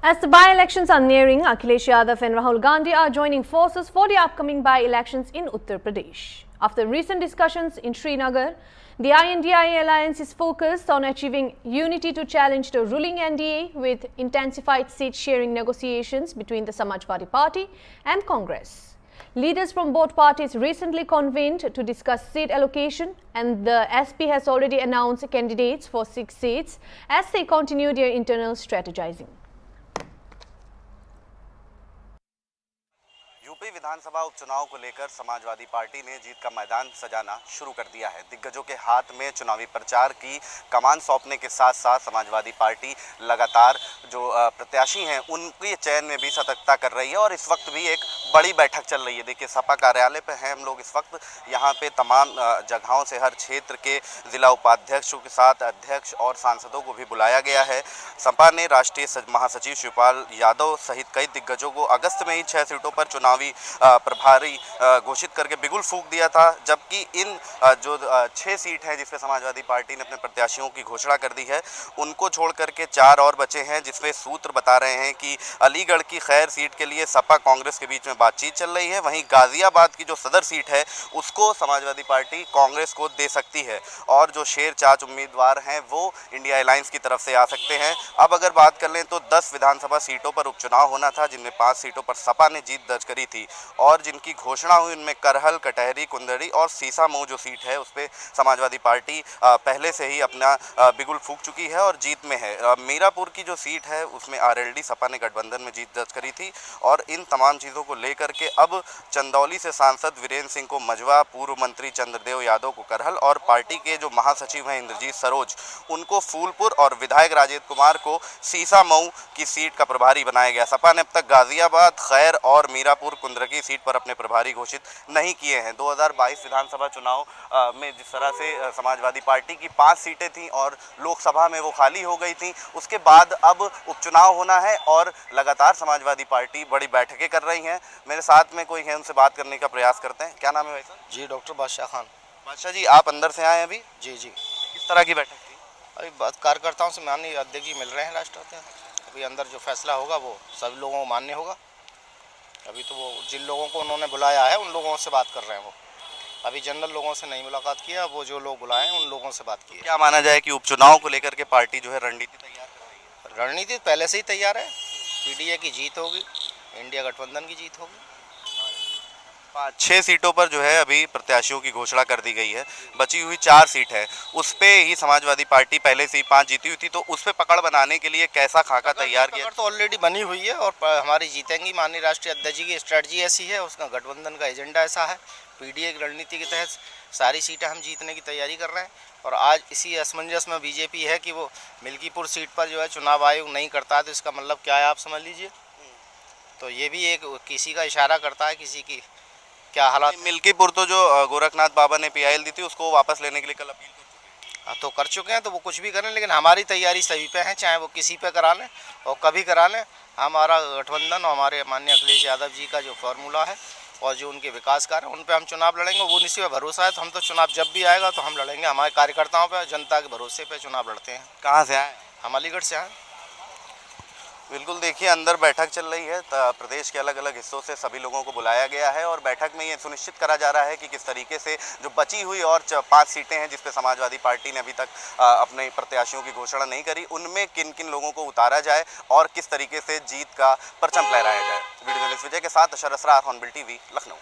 As the by-elections are nearing, Akhilesh Yadav and Rahul Gandhi are joining forces for the upcoming by-elections in Uttar Pradesh. After recent discussions in Srinagar, the INDIA alliance is focused on achieving unity to challenge the ruling NDA with intensified seat-sharing negotiations between the Samajwadi Party and Congress. Leaders from both parties recently convened to discuss seat allocation, and the SP has already announced candidates for 6 seats as they continue their internal strategizing. UP विधानसभा उपचुनाव को लेकर Samajwadi party ने जीत का मैदान सजाना शुरू कर दिया है। दिग्गजों के हाथ में चुनावी प्रचार की कमान सौंपने के साथ साथ समाजवादी पार्टी लगातार जो प्रत्याशी हैं उनके चयन में भी सतर्कता कर रही है और इस वक्त भी एक बड़ी बैठक चल रही है। देखिए, सपा कार्यालय पे हैं हम लोग इस वक्त। यहाँ पे तमाम जगहों से हर क्षेत्र के जिला उपाध्यक्षों के साथ अध्यक्ष और सांसदों को भी बुलाया गया है। सपा ने राष्ट्रीय महासचिव शिवपाल यादव सहित कई दिग्गजों को अगस्त में ही 6 सीटों पर चुनावी प्रभारी घोषित करके बिगुल फूंक दिया था, जबकि इन जो 6 सीट हैं जिसमें समाजवादी पार्टी ने अपने प्रत्याशियों की घोषणा कर दी है, उनको छोड़ करके 4 और बचे हैं, जिसमें सूत्र बता रहे हैं कि अलीगढ़ की खैर सीट के लिए सपा कांग्रेस के बीच में बातचीत चल रही है। वहीं गाजियाबाद की जो सदर सीट है उसको समाजवादी पार्टी कांग्रेस को दे सकती है और जो शेर चाच उम्मीदवार हैं वो इंडिया अलायंस की तरफ से आ सकते हैं। अब अगर बात कर लें तो 10 विधानसभा सीटों पर उपचुनाव होना था, जिनमें 5 सीटों पर सपा ने जीत दर्ज करी थी और जिनकी घोषणा हुई उनमें करहल, कटहरी, कुंदड़ी और सीसामऊ जो सीट है उस पर समाजवादी पार्टी पहले से ही अपना बिगुल फूंक चुकी है और जीत में है। मीरापुर की जो सीट है उसमें आरएलडी सपा ने गठबंधन में जीत दर्ज करी थी और इन तमाम चीज़ों को लेकर के अब चंदौली से सांसद वीरेंद्र सिंह को मझवा, पूर्व मंत्री चंद्रदेव यादव को करहल और पार्टी के जो महासचिव हैं इंद्रजीत सरोज उनको फूलपुर और विधायक राजेंद्र कुमार को सीसामऊ की सीट का प्रभारी बनाया गया। सपा ने अब तक गाजियाबाद, खैर और मीरापुर, कुंदरकी सीट पर अपने प्रभारी घोषित नहीं किए हैं। 2022 विधानसभा चुनाव में जिस तरह से समाजवादी पार्टी की 5 सीटें थीं और लोकसभा में वो खाली हो गई थीं, उसके बाद अब उपचुनाव होना है और लगातार समाजवादी पार्टी बड़ी बैठकें कर रही हैं। मेरे साथ में कोई है, उनसे बात करने का प्रयास करते हैं। क्या नाम है भाई साहब? जी, डॉक्टर बादशाह खान। बादशाह जी, आप अंदर से आए अभी? जी जी। किस तरह की बैठक थी? अभी बात कार्यकर्ताओं से माननीय अध्यक्ष जी मिल रहे हैं राष्ट्रपति। अभी अंदर जो फैसला होगा वो सभी लोगों को मान्य होगा। अभी तो वो जिन लोगों को उन्होंने बुलाया है उन लोगों से बात कर रहे हैं। वो अभी जनरल लोगों से नहीं मुलाकात किया, वो जो लोग बुलाए हैं उन लोगों से बात की है। क्या माना जाए कि उपचुनाव को लेकर के पार्टी जो है रणनीति तैयार कर रही है? रणनीति पहले से ही तैयार है। पीडीए की जीत होगी, इंडिया गठबंधन की जीत होगी। 6 सीटों पर जो है अभी प्रत्याशियों की घोषणा कर दी गई है। बची हुई 4 सीट है, उस पे ही समाजवादी पार्टी पहले से ही 5 जीती हुई थी, तो उस पे पकड़ बनाने के लिए कैसा खाका तैयार किया? तो ऑलरेडी बनी हुई है और हमारी जीतेंगी। माननीय राष्ट्रीय अध्यक्ष जी की स्ट्रेटजी ऐसी है, उसका गठबंधन का एजेंडा ऐसा है। पीडीए की रणनीति के तहत सारी सीटें हम जीतने की तैयारी कर रहे हैं और आज इसी असमंजस में बीजेपी है कि वो मिल्कीपुर सीट पर जो है चुनाव आयोग नहीं करता है, तो इसका मतलब क्या है आप समझ लीजिए। तो ये भी एक किसी का इशारा करता है किसी की क्या हालात। मिल्कीपुर तो जो गोरखनाथ बाबा ने पीआईएल दी थी उसको वापस लेने के लिए कल अपील कर चुके हैं। तो कर चुके हैं, तो वो कुछ भी करें, लेकिन हमारी तैयारी सभी पे है, चाहे वो किसी पे करा लें और कभी करा लें। हमारा गठबंधन और हमारे माननीय अखिलेश यादव जी का जो फार्मूला है और जो उनके विकास कार्य उन पे हम चुनाव लड़ेंगे। वो निश्चित भरोसा है, तो हम तो चुनाव जब भी आएगा तो हम लड़ेंगे। हमारे कार्यकर्ताओं पे, जनता के भरोसे पे चुनाव लड़ते हैं। कहाँ से आए? हम अलीगढ़ से आए। बिल्कुल, देखिए अंदर बैठक चल रही है। प्रदेश के अलग अलग हिस्सों से सभी लोगों को बुलाया गया है और बैठक में ये सुनिश्चित करा जा रहा है कि किस तरीके से जो बची हुई और 5 सीटें हैं जिस पे समाजवादी पार्टी ने अभी तक अपने प्रत्याशियों की घोषणा नहीं करी, उनमें किन किन लोगों को उतारा जाए और किस तरीके से जीत का परचम लहराया जाए। वीडियो जर्नलिस्ट विजय के साथ अशर असरार, हॉर्नबिल टीवी, लखनऊ।